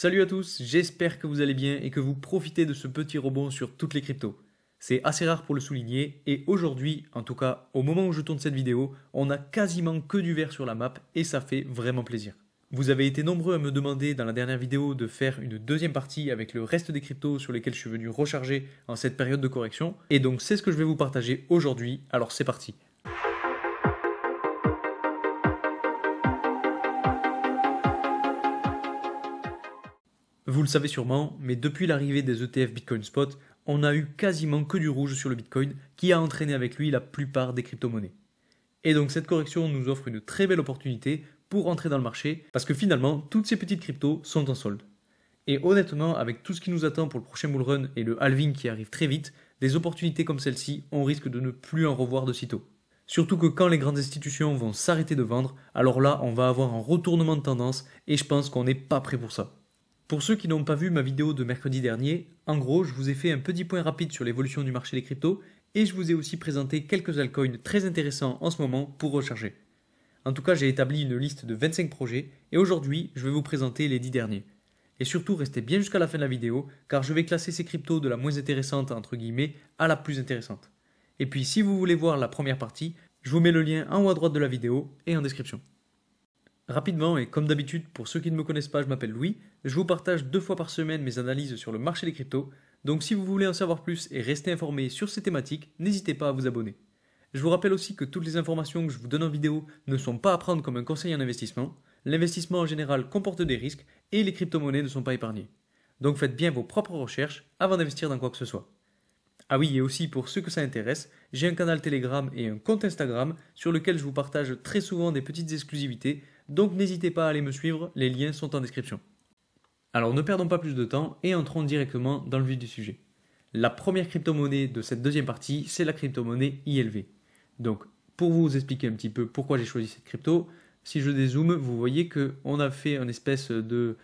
Salut à tous, j'espère que vous allez bien et que vous profitez de ce petit rebond sur toutes les cryptos. C'est assez rare pour le souligner et aujourd'hui, en tout cas au moment où je tourne cette vidéo, on a quasiment que du vert sur la map et ça fait vraiment plaisir. Vous avez été nombreux à me demander dans la dernière vidéo de faire une deuxième partie avec le reste des cryptos sur lesquels je suis venu recharger en cette période de correction et donc c'est ce que je vais vous partager aujourd'hui, alors c'est parti. Vous le savez sûrement, mais depuis l'arrivée des ETF Bitcoin Spot, on a eu quasiment que du rouge sur le Bitcoin qui a entraîné avec lui la plupart des crypto-monnaies. Et donc cette correction nous offre une très belle opportunité pour entrer dans le marché parce que finalement toutes ces petites cryptos sont en solde. Et honnêtement, avec tout ce qui nous attend pour le prochain bull run et le halving qui arrive très vite, des opportunités comme celle-ci, on risque de ne plus en revoir de sitôt. Surtout que quand les grandes institutions vont s'arrêter de vendre, alors là on va avoir un retournement de tendance et je pense qu'on n'est pas prêt pour ça. Pour ceux qui n'ont pas vu ma vidéo de mercredi dernier, en gros, je vous ai fait un petit point rapide sur l'évolution du marché des cryptos et je vous ai aussi présenté quelques altcoins très intéressants en ce moment pour recharger. En tout cas, j'ai établi une liste de 25 projets et aujourd'hui, je vais vous présenter les 10 derniers. Et surtout, restez bien jusqu'à la fin de la vidéo car je vais classer ces cryptos de la moins intéressante entre guillemets à la plus intéressante. Et puis, si vous voulez voir la première partie, je vous mets le lien en haut à droite de la vidéo et en description. Rapidement et comme d'habitude, pour ceux qui ne me connaissent pas, je m'appelle Louis. Je vous partage 2 fois par semaine mes analyses sur le marché des cryptos. Donc si vous voulez en savoir plus et rester informé sur ces thématiques, n'hésitez pas à vous abonner. Je vous rappelle aussi que toutes les informations que je vous donne en vidéo ne sont pas à prendre comme un conseil en investissement. L'investissement en général comporte des risques et les crypto-monnaies ne sont pas épargnées. Donc faites bien vos propres recherches avant d'investir dans quoi que ce soit. Ah oui, et aussi pour ceux que ça intéresse, j'ai un canal Telegram et un compte Instagram sur lequel je vous partage très souvent des petites exclusivités, donc n'hésitez pas à aller me suivre, les liens sont en description. Alors ne perdons pas plus de temps et entrons directement dans le vif du sujet. La première crypto-monnaie de cette deuxième partie, c'est la crypto-monnaie ILV. Donc pour vous expliquer un petit peu pourquoi j'ai choisi cette crypto, si je dézoome, vous voyez qu'on a fait une espèce de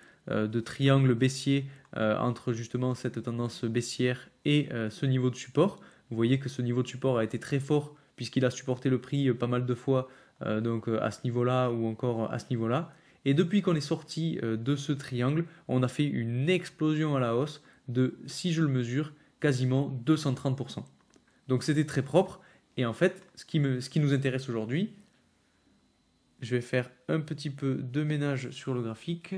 triangle baissier entre justement cette tendance baissière et ce niveau de support. Vous voyez que ce niveau de support a été très fort puisqu'il a supporté le prix pas mal de fois donc à ce niveau-là ou encore à ce niveau-là. Et depuis qu'on est sorti de ce triangle, on a fait une explosion à la hausse de, si je le mesure, quasiment 230%. Donc c'était très propre. Et en fait, ce qui nous intéresse aujourd'hui, je vais faire un petit peu de ménage sur le graphique.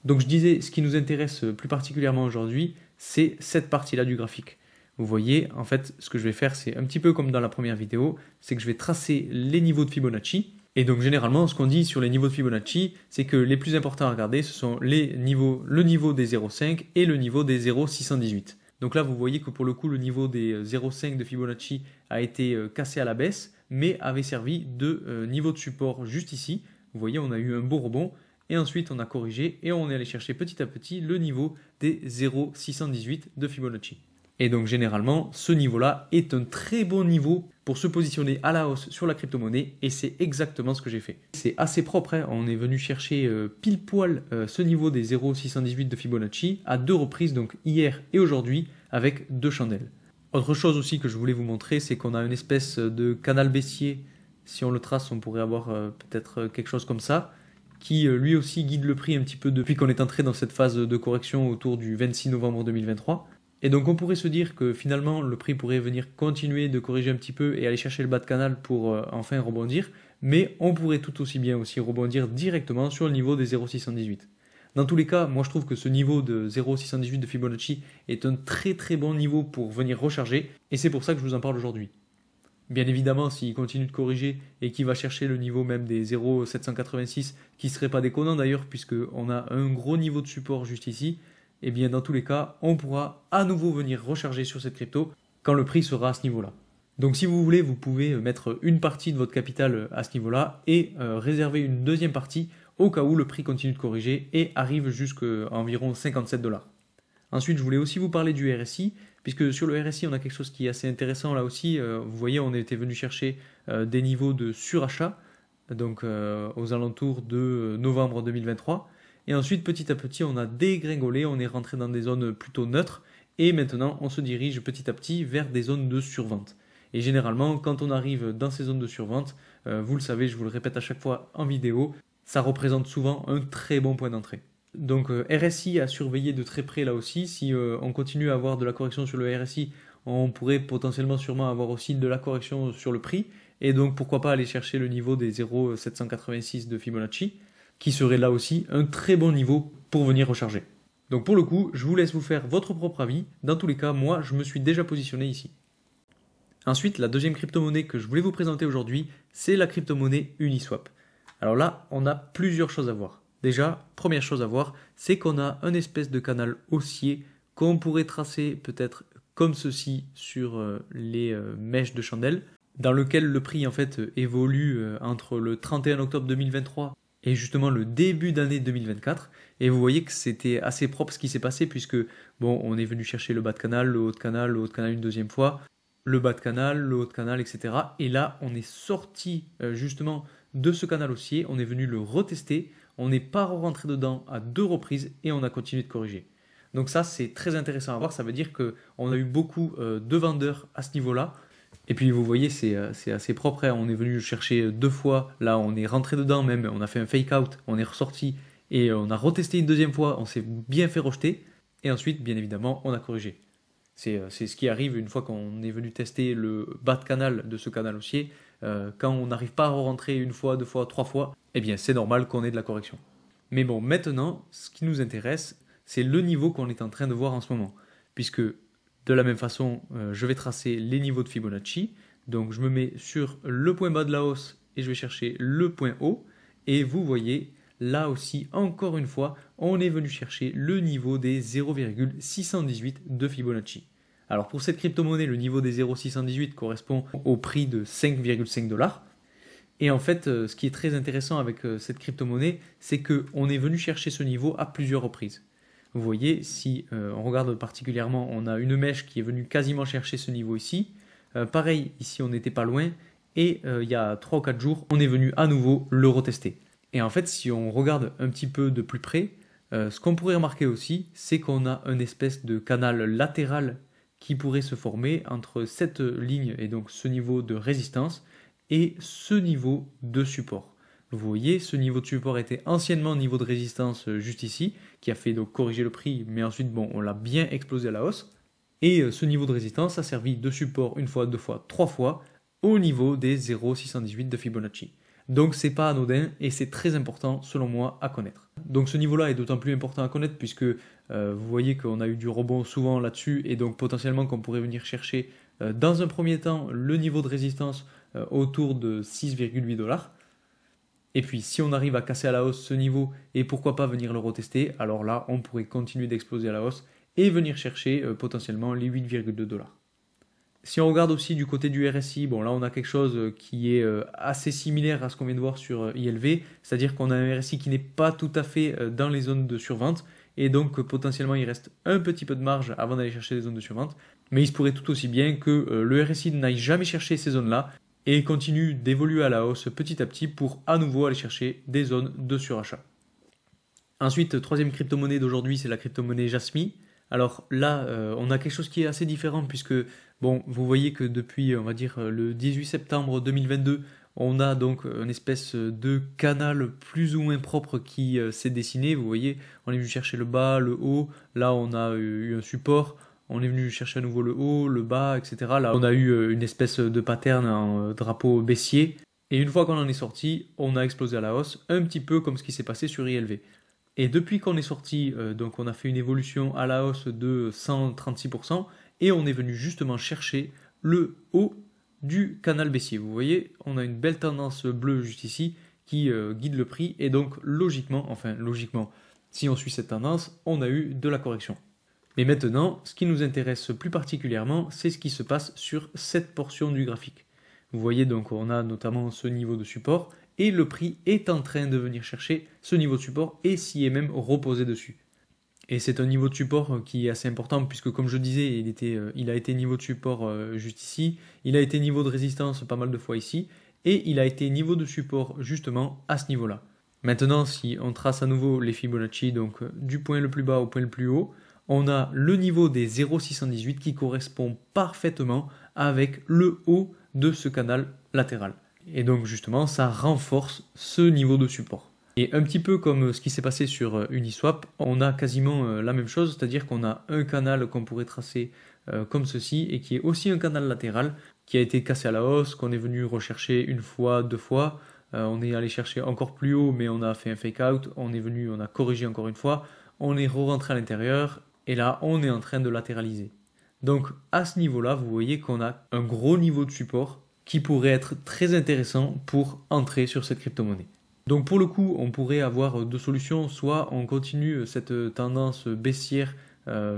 Donc je disais, ce qui nous intéresse plus particulièrement aujourd'hui, c'est cette partie-là du graphique. Vous voyez, en fait, ce que je vais faire, c'est un petit peu comme dans la première vidéo, c'est que je vais tracer les niveaux de Fibonacci. Et donc généralement, ce qu'on dit sur les niveaux de Fibonacci, c'est que les plus importants à regarder, ce sont le niveau des 0,5 et le niveau des 0,618. Donc là, vous voyez que pour le coup, le niveau des 0,5 de Fibonacci a été cassé à la baisse, mais avait servi de niveau de support juste ici. Vous voyez, on a eu un beau rebond. Et ensuite, on a corrigé et on est allé chercher petit à petit le niveau des 0,618 de Fibonacci. Et donc généralement, ce niveau-là est un très bon niveau pour se positionner à la hausse sur la crypto-monnaie et c'est exactement ce que j'ai fait. C'est assez propre, hein. On est venu chercher pile poil ce niveau des 0,618 de Fibonacci à 2 reprises, donc hier et aujourd'hui, avec 2 chandelles. Autre chose aussi que je voulais vous montrer, c'est qu'on a une espèce de canal baissier. Si on le trace, on pourrait avoir peut-être quelque chose comme ça, qui lui aussi guide le prix un petit peu depuis qu'on est entré dans cette phase de correction autour du 26 novembre 2023. Et donc on pourrait se dire que finalement le prix pourrait venir continuer de corriger un petit peu et aller chercher le bas de canal pour enfin rebondir, mais on pourrait tout aussi bien aussi rebondir directement sur le niveau des 0,618. Dans tous les cas, moi je trouve que ce niveau de 0,618 de Fibonacci est un très très bon niveau pour venir recharger et c'est pour ça que je vous en parle aujourd'hui. Bien évidemment, s'il continue de corriger et qu'il va chercher le niveau même des 0,786, qui ne serait pas déconnant d'ailleurs, puisqu'on a un gros niveau de support juste ici, et bien dans tous les cas, on pourra à nouveau venir recharger sur cette crypto quand le prix sera à ce niveau-là. Donc si vous voulez, vous pouvez mettre une partie de votre capital à ce niveau-là et réserver une deuxième partie au cas où le prix continue de corriger et arrive jusqu'à environ 57 $. Ensuite, je voulais aussi vous parler du RSI, puisque sur le RSI, on a quelque chose qui est assez intéressant là aussi. Vous voyez, on était venu chercher des niveaux de surachat, donc aux alentours de novembre 2023. Et ensuite, petit à petit, on a dégringolé, on est rentré dans des zones plutôt neutres, et maintenant, on se dirige petit à petit vers des zones de survente. Et généralement, quand on arrive dans ces zones de survente, vous le savez, je vous le répète à chaque fois en vidéo, ça représente souvent un très bon point d'entrée. Donc RSI à surveiller de très près là aussi. Si on continue à avoir de la correction sur le RSI, on pourrait potentiellement sûrement avoir aussi de la correction sur le prix. Et donc pourquoi pas aller chercher le niveau des 0,786 de Fibonacci, qui serait là aussi un très bon niveau pour venir recharger. Donc pour le coup, je vous laisse vous faire votre propre avis. Dans tous les cas, moi, je me suis déjà positionné ici. Ensuite, la deuxième crypto-monnaie que je voulais vous présenter aujourd'hui, c'est la crypto-monnaie Uniswap. Alors là, on a plusieurs choses à voir. Déjà, première chose à voir, c'est qu'on a un espèce de canal haussier qu'on pourrait tracer peut-être comme ceci sur les mèches de chandelle, dans lequel le prix en fait évolue entre le 31 octobre 2023 et justement le début d'année 2024. Et vous voyez que c'était assez propre ce qui s'est passé puisque bon, on est venu chercher le bas de canal, le haut de canal, le haut de canal une deuxième fois, le bas de canal, le haut de canal, etc. Et là, on est sorti justement de ce canal haussier, on est venu le retester, on n'est pas rentré dedans à 2 reprises et on a continué de corriger. Donc ça, c'est très intéressant à voir, ça veut dire qu'on a eu beaucoup de vendeurs à ce niveau-là. Et puis vous voyez, c'est assez propre, hein. On est venu chercher 2 fois, là on est rentré dedans même, on a fait un fake out, on est ressorti et on a retesté une deuxième fois, on s'est bien fait rejeter et ensuite, bien évidemment, on a corrigé. C'est ce qui arrive une fois qu'on est venu tester le bas de canal de ce canal haussier. Quand on n'arrive pas à rentrer une fois, 2 fois, 3 fois, eh bien c'est normal qu'on ait de la correction. Mais bon, maintenant, ce qui nous intéresse, c'est le niveau qu'on est en train de voir en ce moment. Puisque de la même façon, je vais tracer les niveaux de Fibonacci. Donc je me mets sur le point bas de la hausse et je vais chercher le point haut. Et vous voyez, là aussi, encore une fois, on est venu chercher le niveau des 0,618 de Fibonacci. Alors pour cette crypto-monnaie, le niveau des 0,618 correspond au prix de 5,5 $. Et en fait, ce qui est très intéressant avec cette crypto-monnaie, c'est qu'on est venu chercher ce niveau à plusieurs reprises. Vous voyez, si on regarde particulièrement, on a une mèche qui est venue quasiment chercher ce niveau ici. Pareil, ici on n'était pas loin. Et il y a 3 ou 4 jours, on est venu à nouveau le retester. Et en fait, si on regarde un petit peu de plus près, ce qu'on pourrait remarquer aussi, c'est qu'on a une espèce de canal latéral qui pourrait se former entre cette ligne et donc ce niveau de résistance et ce niveau de support. Vous voyez, ce niveau de support était anciennement niveau de résistance juste ici, qui a fait donc corriger le prix, mais ensuite bon, on l'a bien explosé à la hausse. Et ce niveau de résistance a servi de support une fois, 2 fois, 3 fois au niveau des 0,618 de Fibonacci. Donc c'est pas anodin et c'est très important selon moi à connaître. Donc ce niveau-là est d'autant plus important à connaître puisque vous voyez qu'on a eu du rebond souvent là-dessus et donc potentiellement qu'on pourrait venir chercher dans un premier temps le niveau de résistance autour de 6,8 $. Et puis si on arrive à casser à la hausse ce niveau et pourquoi pas venir le retester, alors là on pourrait continuer d'exploser à la hausse et venir chercher potentiellement les 8,2 $. Si on regarde aussi du côté du RSI, bon là on a quelque chose qui est assez similaire à ce qu'on vient de voir sur ILV, c'est-à-dire qu'on a un RSI qui n'est pas tout à fait dans les zones de survente, et donc potentiellement il reste un petit peu de marge avant d'aller chercher les zones de survente, mais il se pourrait tout aussi bien que le RSI n'aille jamais chercher ces zones-là, et continue d'évoluer à la hausse petit à petit pour à nouveau aller chercher des zones de surachat. Ensuite, troisième crypto-monnaie d'aujourd'hui, c'est la crypto-monnaie Jasmy. Alors là, on a quelque chose qui est assez différent puisque, bon, vous voyez que depuis, on va dire, le 18 septembre 2022, on a donc une espèce de canal plus ou moins propre qui s'est dessiné. Vous voyez, on est venu chercher le bas, le haut. Là, on a eu un support. On est venu chercher à nouveau le haut, le bas, etc. Là, on a eu une espèce de pattern en drapeau baissier. Et une fois qu'on en est sorti, on a explosé à la hausse, un petit peu comme ce qui s'est passé sur ILV. Et depuis qu'on est sorti, donc on a fait une évolution à la hausse de 136% et on est venu justement chercher le haut du canal baissier. Vous voyez, on a une belle tendance bleue juste ici qui guide le prix et donc logiquement, si on suit cette tendance, on a eu de la correction. Mais maintenant, ce qui nous intéresse plus particulièrement, c'est ce qui se passe sur cette portion du graphique. Vous voyez donc on a notamment ce niveau de support et le prix est en train de venir chercher ce niveau de support et s'y est même reposé dessus. Et c'est un niveau de support qui est assez important puisque comme je disais, il a été niveau de support juste ici, il a été niveau de résistance pas mal de fois ici et il a été niveau de support justement à ce niveau-là. Maintenant, si on trace à nouveau les Fibonacci, donc du point le plus bas au point le plus haut, on a le niveau des 0,618 qui correspond parfaitement avec le haut de ce canal latéral. Et donc justement, ça renforce ce niveau de support. Et un petit peu comme ce qui s'est passé sur Uniswap, on a quasiment la même chose, c'est-à-dire qu'on a un canal qu'on pourrait tracer comme ceci et qui est aussi un canal latéral qui a été cassé à la hausse, qu'on est venu rechercher une fois, deux fois. On est allé chercher encore plus haut, mais on a fait un fake out. On est venu, on a corrigé encore une fois. On est re-rentré à l'intérieur et là, on est en train de latéraliser. Donc à ce niveau-là, vous voyez qu'on a un gros niveau de support qui pourrait être très intéressant pour entrer sur cette crypto-monnaie. Donc pour le coup, on pourrait avoir deux solutions. Soit on continue cette tendance baissière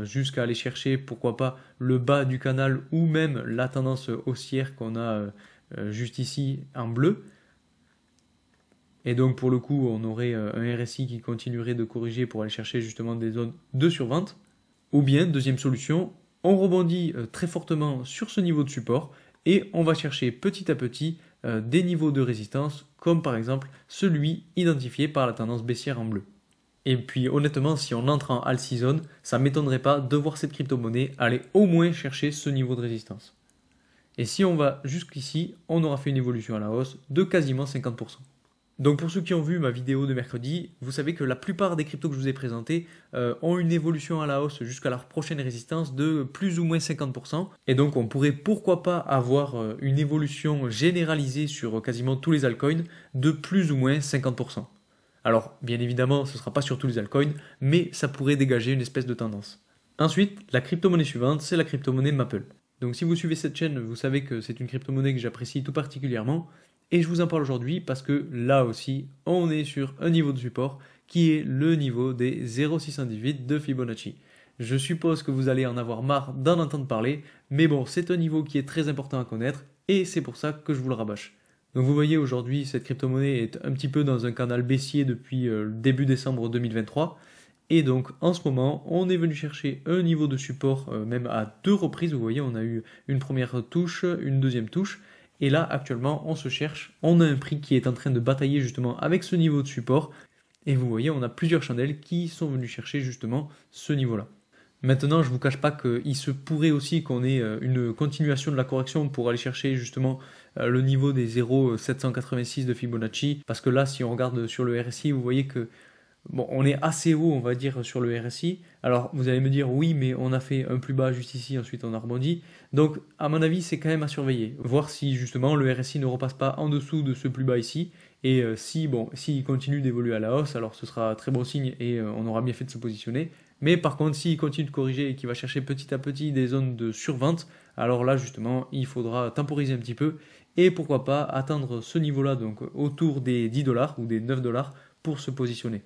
jusqu'à aller chercher, pourquoi pas, le bas du canal ou même la tendance haussière qu'on a juste ici en bleu. Et donc pour le coup, on aurait un RSI qui continuerait de corriger pour aller chercher justement des zones de survente. Ou bien, deuxième solution, on rebondit très fortement sur ce niveau de support et on va chercher petit à petit des niveaux de résistance, comme par exemple celui identifié par la tendance baissière en bleu. Et puis honnêtement, si on entre en all season, ça ne m'étonnerait pas de voir cette crypto-monnaie aller au moins chercher ce niveau de résistance. Et si on va jusqu'ici, on aura fait une évolution à la hausse de quasiment 50%. Donc pour ceux qui ont vu ma vidéo de mercredi, vous savez que la plupart des cryptos que je vous ai présentés ont une évolution à la hausse jusqu'à leur prochaine résistance de plus ou moins 50%. Et donc on pourrait pourquoi pas avoir une évolution généralisée sur quasiment tous les altcoins de plus ou moins 50%. Alors bien évidemment ce ne sera pas sur tous les altcoins, mais ça pourrait dégager une espèce de tendance. Ensuite, la crypto-monnaie suivante, c'est la crypto-monnaie Maple. Donc si vous suivez cette chaîne, vous savez que c'est une crypto-monnaie que j'apprécie tout particulièrement. Et je vous en parle aujourd'hui parce que là aussi, on est sur un niveau de support qui est le niveau des 0,618 de Fibonacci. Je suppose que vous allez en avoir marre d'en entendre parler, mais bon, c'est un niveau qui est très important à connaître et c'est pour ça que je vous le rabâche. Donc vous voyez aujourd'hui, cette crypto-monnaie est un petit peu dans un canal baissier depuis le début décembre 2023. Et donc en ce moment, on est venu chercher un niveau de support même à deux reprises. Vous voyez, on a eu une première touche, une deuxième touche. Et là, actuellement, on se cherche. On a un prix qui est en train de batailler justement avec ce niveau de support. Et vous voyez, on a plusieurs chandelles qui sont venues chercher justement ce niveau-là. Maintenant, je ne vous cache pas qu'il se pourrait aussi qu'on ait une continuation de la correction pour aller chercher justement le niveau des 0,786 de Fibonacci. Parce que là, si on regarde sur le RSI, vous voyez que bon, on est assez haut, on va dire, sur le RSI. Alors, vous allez me dire, oui, mais on a fait un plus bas juste ici, ensuite on a rebondi. Donc, à mon avis, c'est quand même à surveiller. Voir si, justement, le RSI ne repasse pas en dessous de ce plus bas ici. Et s'il continue d'évoluer à la hausse, alors ce sera très bon signe et on aura bien fait de se positionner. Mais par contre, s'il continue de corriger et qu'il va chercher petit à petit des zones de survente, alors là, justement, il faudra temporiser un petit peu. Et pourquoi pas atteindre ce niveau-là, donc autour des 10 $ ou des 9 $ pour se positionner.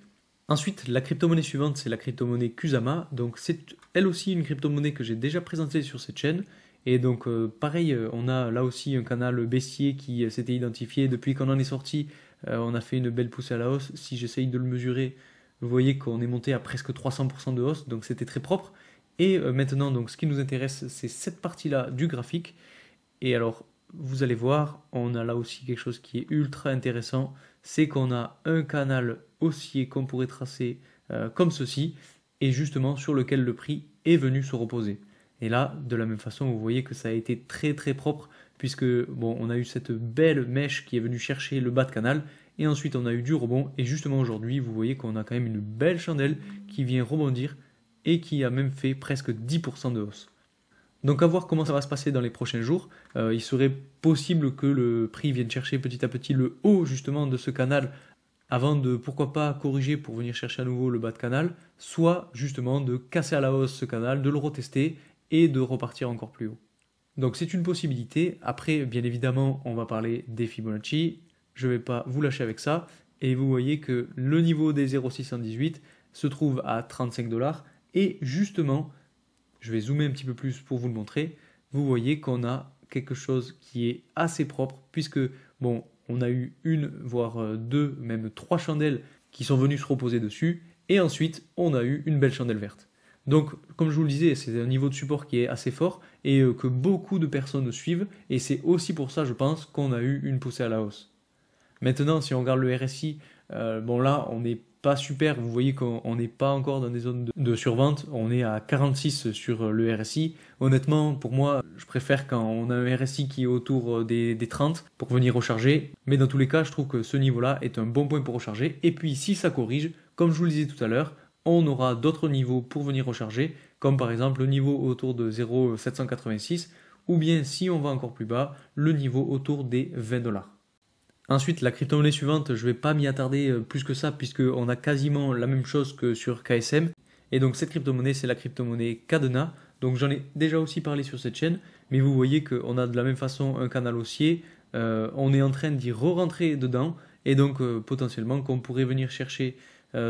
Ensuite, la crypto-monnaie suivante, c'est la crypto-monnaie Kusama. Donc, c'est elle aussi une crypto-monnaie que j'ai déjà présentée sur cette chaîne. Et donc, pareil, on a là aussi un canal baissier qui s'était identifié. Depuis qu'on en est sorti, on a fait une belle poussée à la hausse. Si j'essaye de le mesurer, vous voyez qu'on est monté à presque 300% de hausse. Donc, c'était très propre. Et maintenant, donc, ce qui nous intéresse, c'est cette partie-là du graphique. Et alors, vous allez voir, on a là aussi quelque chose qui est ultra intéressant. C'est qu'on a un canal haussier qu'on pourrait tracer comme ceci, et justement sur lequel le prix est venu se reposer. Et là, de la même façon, vous voyez que ça a été très très propre, puisque bon, on a eu cette belle mèche qui est venue chercher le bas de canal, et ensuite on a eu du rebond, et justement aujourd'hui, vous voyez qu'on a quand même une belle chandelle qui vient rebondir, et qui a même fait presque 10% de hausse. Donc à voir comment ça va se passer dans les prochains jours. Il serait possible que le prix vienne chercher petit à petit le haut justement de ce canal avant de pourquoi pas corriger pour venir chercher à nouveau le bas de canal, soit justement de casser à la hausse ce canal, de le retester et de repartir encore plus haut. Donc c'est une possibilité. Après, bien évidemment, on va parler des Fibonacci. Je ne vais pas vous lâcher avec ça. Et vous voyez que le niveau des 0,618 se trouve à 35 $. Et justement, je vais zoomer un petit peu plus pour vous le montrer. Vous voyez qu'on a quelque chose qui est assez propre puisque, bon, on a eu une, voire deux, même trois chandelles qui sont venues se reposer dessus. Et ensuite, on a eu une belle chandelle verte. Donc, comme je vous le disais, c'est un niveau de support qui est assez fort et que beaucoup de personnes suivent. Et c'est aussi pour ça, je pense, qu'on a eu une poussée à la hausse. Maintenant, si on regarde le RSI, bon là, on est pas super. Vous voyez qu'on n'est pas encore dans des zones de survente. On est à 46 sur le RSI. Honnêtement, pour moi, je préfère quand on a un RSI qui est autour des 30 pour venir recharger. Mais dans tous les cas, je trouve que ce niveau-là est un bon point pour recharger. Et puis, si ça corrige, comme je vous le disais tout à l'heure, on aura d'autres niveaux pour venir recharger, comme par exemple le niveau autour de 0,786, ou bien si on va encore plus bas, le niveau autour des 20$. Ensuite, la crypto-monnaie suivante, je ne vais pas m'y attarder plus que ça, puisqu'on a quasiment la même chose que sur KSM. Et donc cette crypto-monnaie, c'est la crypto-monnaie Kadena. Donc j'en ai déjà aussi parlé sur cette chaîne, mais vous voyez qu'on a de la même façon un canal haussier. On est en train d'y re-rentrer dedans, et donc potentiellement qu'on pourrait venir chercher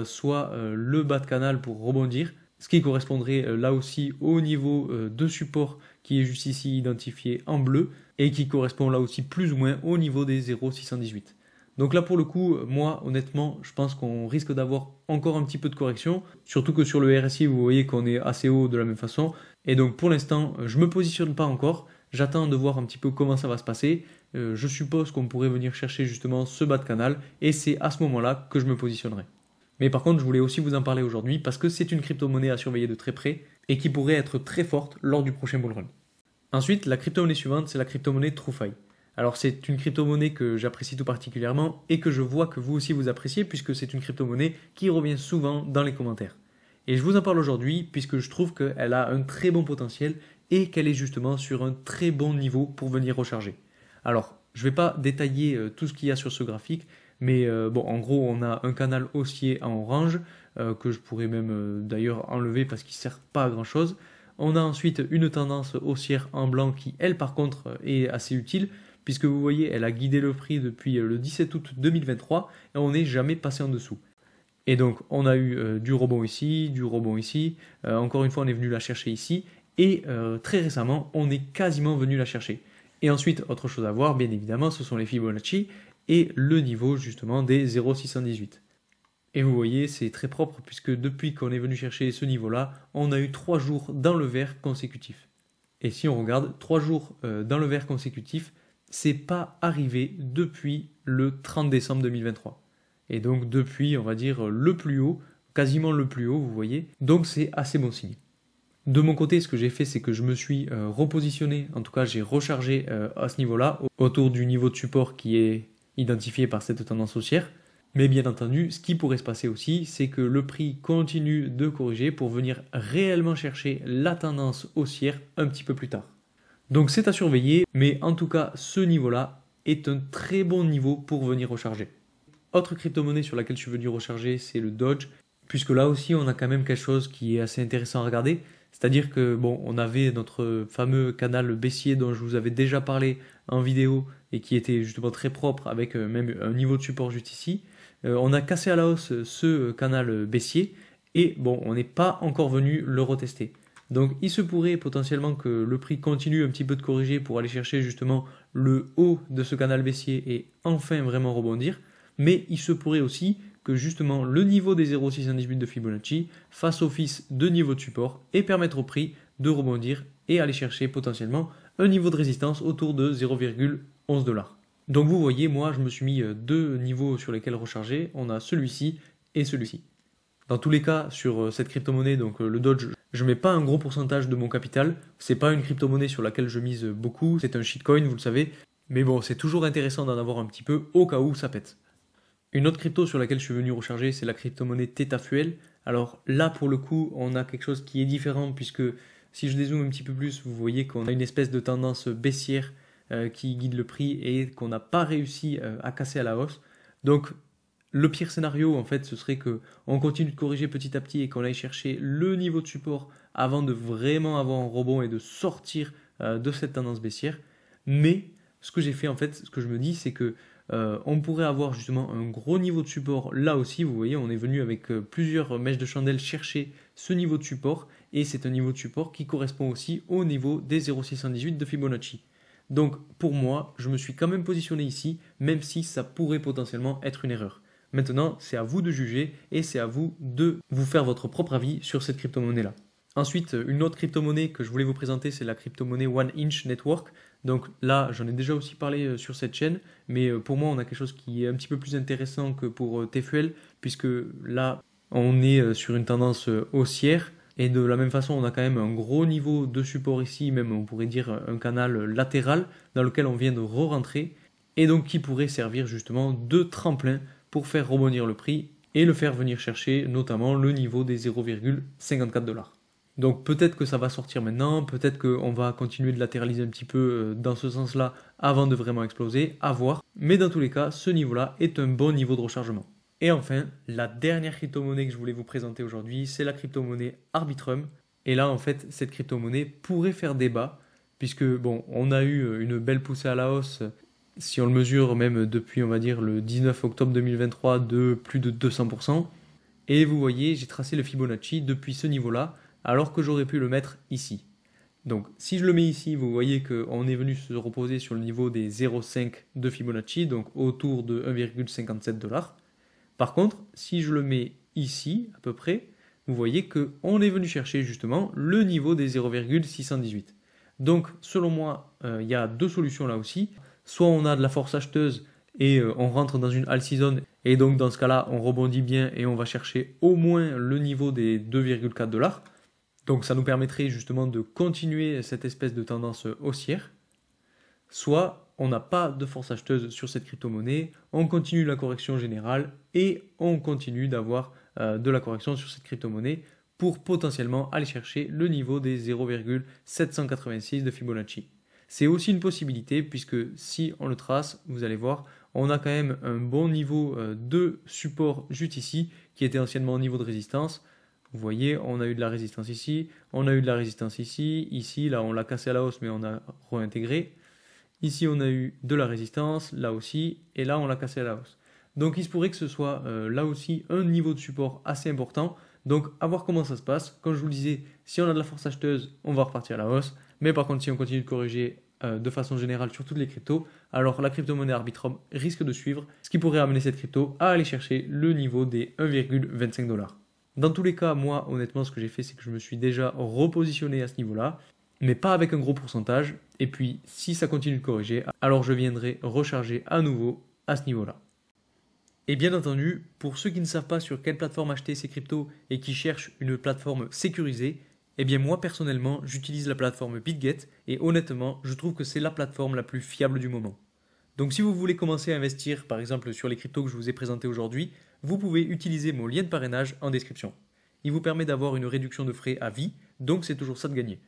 soit le bas de canal pour rebondir, ce qui correspondrait là aussi au niveau de support qui est juste ici identifié en bleu et qui correspond là aussi plus ou moins au niveau des 0,618. Donc là pour le coup, moi honnêtement, je pense qu'on risque d'avoir encore un petit peu de correction, surtout que sur le RSI, vous voyez qu'on est assez haut de la même façon. Et donc pour l'instant, je ne me positionne pas encore, j'attends de voir un petit peu comment ça va se passer. Je suppose qu'on pourrait venir chercher justement ce bas de canal et c'est à ce moment-là que je me positionnerai. Mais par contre, je voulais aussi vous en parler aujourd'hui parce que c'est une crypto-monnaie à surveiller de très près et qui pourrait être très forte lors du prochain bull run. Ensuite, la crypto-monnaie suivante, c'est la crypto-monnaie TrueFi. Alors c'est une crypto-monnaie que j'apprécie tout particulièrement et que je vois que vous aussi vous appréciez puisque c'est une crypto-monnaie qui revient souvent dans les commentaires. Et je vous en parle aujourd'hui puisque je trouve qu'elle a un très bon potentiel et qu'elle est justement sur un très bon niveau pour venir recharger. Alors, je ne vais pas détailler tout ce qu'il y a sur ce graphique, mais bon, en gros, on a un canal haussier en orange que je pourrais même d'ailleurs enlever parce qu'il ne sert pas à grand chose. On a ensuite une tendance haussière en blanc qui, elle, par contre, est assez utile puisque vous voyez, elle a guidé le prix depuis le 17 août 2023 et on n'est jamais passé en dessous. Et donc, on a eu du rebond ici, encore une fois, on est venu la chercher ici et très récemment, on est quasiment venu la chercher. Et ensuite, autre chose à voir, bien évidemment, ce sont les Fibonacci et le niveau justement des 0,618. Et vous voyez, c'est très propre puisque depuis qu'on est venu chercher ce niveau-là, on a eu 3 jours dans le vert consécutif. Et si on regarde 3 jours dans le vert consécutif, c'est pas arrivé depuis le 30 décembre 2023. Et donc depuis, on va dire, le plus haut, quasiment le plus haut, vous voyez. Donc c'est assez bon signe. De mon côté, ce que j'ai fait, c'est que je me suis repositionné, en tout cas j'ai rechargé à ce niveau-là, autour du niveau de support qui est identifié par cette tendance haussière. Mais bien entendu, ce qui pourrait se passer aussi, c'est que le prix continue de corriger pour venir réellement chercher la tendance haussière un petit peu plus tard. Donc c'est à surveiller, mais en tout cas, ce niveau-là est un très bon niveau pour venir recharger. Autre crypto-monnaie sur laquelle je suis venu recharger, c'est le Doge, puisque là aussi, on a quand même quelque chose qui est assez intéressant à regarder. C'est-à-dire que, bon, on avait notre fameux canal baissier dont je vous avais déjà parlé en vidéo et qui était justement très propre avec même un niveau de support juste ici. On a cassé à la hausse ce canal baissier et bon, on n'est pas encore venu le retester. Donc il se pourrait potentiellement que le prix continue un petit peu de corriger pour aller chercher justement le haut de ce canal baissier et enfin vraiment rebondir. Mais il se pourrait aussi que justement le niveau des 0,618 de Fibonacci fasse office de niveau de support et permettre au prix de rebondir et aller chercher potentiellement un niveau de résistance autour de 0,11$. Donc vous voyez, moi je me suis mis deux niveaux sur lesquels recharger, on a celui-ci et celui-ci. Dans tous les cas, sur cette crypto-monnaie, donc le Doge, je ne mets pas un gros pourcentage de mon capital, c'est pas une crypto-monnaie sur laquelle je mise beaucoup, c'est un shitcoin, vous le savez, mais bon, c'est toujours intéressant d'en avoir un petit peu au cas où ça pète. Une autre crypto sur laquelle je suis venu recharger, c'est la crypto-monnaie Thetafuel. Alors là, pour le coup, on a quelque chose qui est différent puisque si je dézoome un petit peu plus, vous voyez qu'on a une espèce de tendance baissière qui guide le prix et qu'on n'a pas réussi à casser à la hausse. Donc le pire scénario, en fait, ce serait qu'on continue de corriger petit à petit et qu'on aille chercher le niveau de support avant de vraiment avoir un rebond et de sortir de cette tendance baissière. Mais ce que j'ai fait, en fait, ce que je me dis, c'est que on pourrait avoir justement un gros niveau de support là aussi. Vous voyez, on est venu avec plusieurs mèches de chandelle chercher ce niveau de support et c'est un niveau de support qui correspond aussi au niveau des 0,618 de Fibonacci. Donc pour moi, je me suis quand même positionné ici, même si ça pourrait potentiellement être une erreur. Maintenant, c'est à vous de juger et c'est à vous de vous faire votre propre avis sur cette crypto-monnaie-là. Ensuite, une autre crypto-monnaie que je voulais vous présenter, c'est la crypto-monnaie One Inch Network. Donc là, j'en ai déjà aussi parlé sur cette chaîne, mais pour moi, on a quelque chose qui est un petit peu plus intéressant que pour TFUL, puisque là, on est sur une tendance haussière. Et de la même façon, on a quand même un gros niveau de support ici, même on pourrait dire un canal latéral dans lequel on vient de re-rentrer, et donc qui pourrait servir justement de tremplin pour faire rebondir le prix et le faire venir chercher notamment le niveau des 0,54$. Donc peut-être que ça va sortir maintenant, peut-être qu'on va continuer de latéraliser un petit peu dans ce sens-là avant de vraiment exploser, à voir. Mais dans tous les cas, ce niveau-là est un bon niveau de rechargement. Et enfin, la dernière crypto-monnaie que je voulais vous présenter aujourd'hui, c'est la crypto-monnaie Arbitrum. Et là, en fait, cette crypto-monnaie pourrait faire débat, puisque bon, on a eu une belle poussée à la hausse, si on le mesure même depuis, on va dire, le 19 octobre 2023, de plus de 200%. Et vous voyez, j'ai tracé le Fibonacci depuis ce niveau-là, alors que j'aurais pu le mettre ici. Donc si je le mets ici, vous voyez qu'on est venu se reposer sur le niveau des 0,5 de Fibonacci, donc autour de 1,57$. Par contre, si je le mets ici, à peu près, vous voyez qu'on est venu chercher justement le niveau des 0,618. Donc selon moi, il y a deux solutions là aussi. Soit on a de la force acheteuse et on rentre dans une all season, et donc dans ce cas-là, on rebondit bien et on va chercher au moins le niveau des 2,4$. Donc ça nous permettrait justement de continuer cette espèce de tendance haussière. Soit on n'a pas de force acheteuse sur cette crypto-monnaie, on continue la correction générale et on continue d'avoir de la correction sur cette crypto-monnaie pour potentiellement aller chercher le niveau des 0,786 de Fibonacci. C'est aussi une possibilité puisque si on le trace, vous allez voir, on a quand même un bon niveau de support juste ici qui était anciennement au niveau de résistance. Vous voyez, on a eu de la résistance ici, on a eu de la résistance ici, ici, là on l'a cassé à la hausse mais on a réintégré. Ici on a eu de la résistance, là aussi, et là on l'a cassé à la hausse. Donc il se pourrait que ce soit là aussi un niveau de support assez important. Donc à voir comment ça se passe. Comme je vous le disais, si on a de la force acheteuse, on va repartir à la hausse. Mais par contre, si on continue de corriger de façon générale sur toutes les cryptos, alors la crypto-monnaie Arbitrum risque de suivre, ce qui pourrait amener cette crypto à aller chercher le niveau des 1,25$. Dans tous les cas, moi, honnêtement, ce que j'ai fait, c'est que je me suis déjà repositionné à ce niveau-là, mais pas avec un gros pourcentage. Et puis, si ça continue de corriger, alors je viendrai recharger à nouveau à ce niveau-là. Et bien entendu, pour ceux qui ne savent pas sur quelle plateforme acheter ces cryptos et qui cherchent une plateforme sécurisée, eh bien moi personnellement, j'utilise la plateforme BitGet et honnêtement, je trouve que c'est la plateforme la plus fiable du moment. Donc si vous voulez commencer à investir, par exemple sur les cryptos que je vous ai présentés aujourd'hui, vous pouvez utiliser mon lien de parrainage en description. Il vous permet d'avoir une réduction de frais à vie, donc c'est toujours ça de gagner.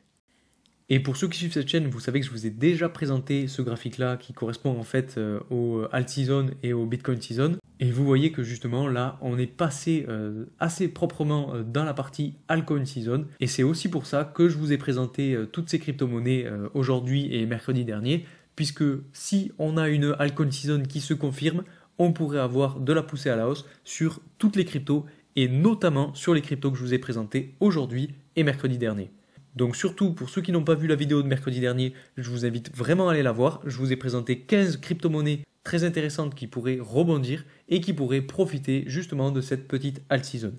Et pour ceux qui suivent cette chaîne, vous savez que je vous ai déjà présenté ce graphique-là qui correspond en fait au Alt Season et au Bitcoin Season. Et vous voyez que justement là, on est passé assez proprement dans la partie Altcoin Season. Et c'est aussi pour ça que je vous ai présenté toutes ces crypto-monnaies aujourd'hui et mercredi dernier. Puisque si on a une Altcoin Season qui se confirme, on pourrait avoir de la poussée à la hausse sur toutes les cryptos et notamment sur les cryptos que je vous ai présentés aujourd'hui et mercredi dernier. Donc surtout pour ceux qui n'ont pas vu la vidéo de mercredi dernier, je vous invite vraiment à aller la voir. Je vous ai présenté 15 crypto-monnaies très intéressantes qui pourraient rebondir et qui pourraient profiter justement de cette petite alt season.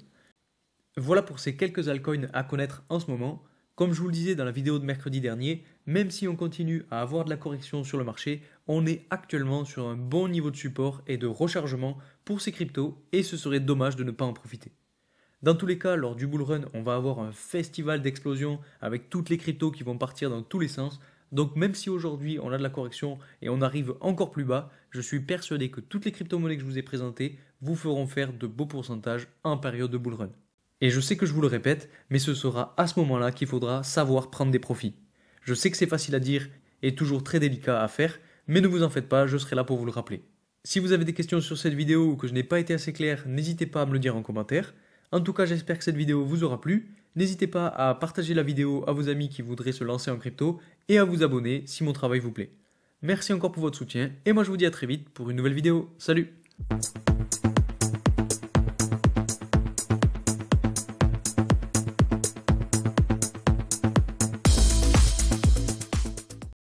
Voilà pour ces quelques altcoins à connaître en ce moment. Comme je vous le disais dans la vidéo de mercredi dernier, même si on continue à avoir de la correction sur le marché, on est actuellement sur un bon niveau de support et de rechargement pour ces cryptos et ce serait dommage de ne pas en profiter. Dans tous les cas, lors du bull run, on va avoir un festival d'explosion avec toutes les cryptos qui vont partir dans tous les sens. Donc même si aujourd'hui on a de la correction et on arrive encore plus bas, je suis persuadé que toutes les crypto-monnaies que je vous ai présentées vous feront faire de beaux pourcentages en période de bull run. Et je sais que je vous le répète, mais ce sera à ce moment-là qu'il faudra savoir prendre des profits. Je sais que c'est facile à dire et toujours très délicat à faire, mais ne vous en faites pas, je serai là pour vous le rappeler. Si vous avez des questions sur cette vidéo ou que je n'ai pas été assez clair, n'hésitez pas à me le dire en commentaire. En tout cas, j'espère que cette vidéo vous aura plu. N'hésitez pas à partager la vidéo à vos amis qui voudraient se lancer en crypto et à vous abonner si mon travail vous plaît. Merci encore pour votre soutien et moi je vous dis à très vite pour une nouvelle vidéo. Salut!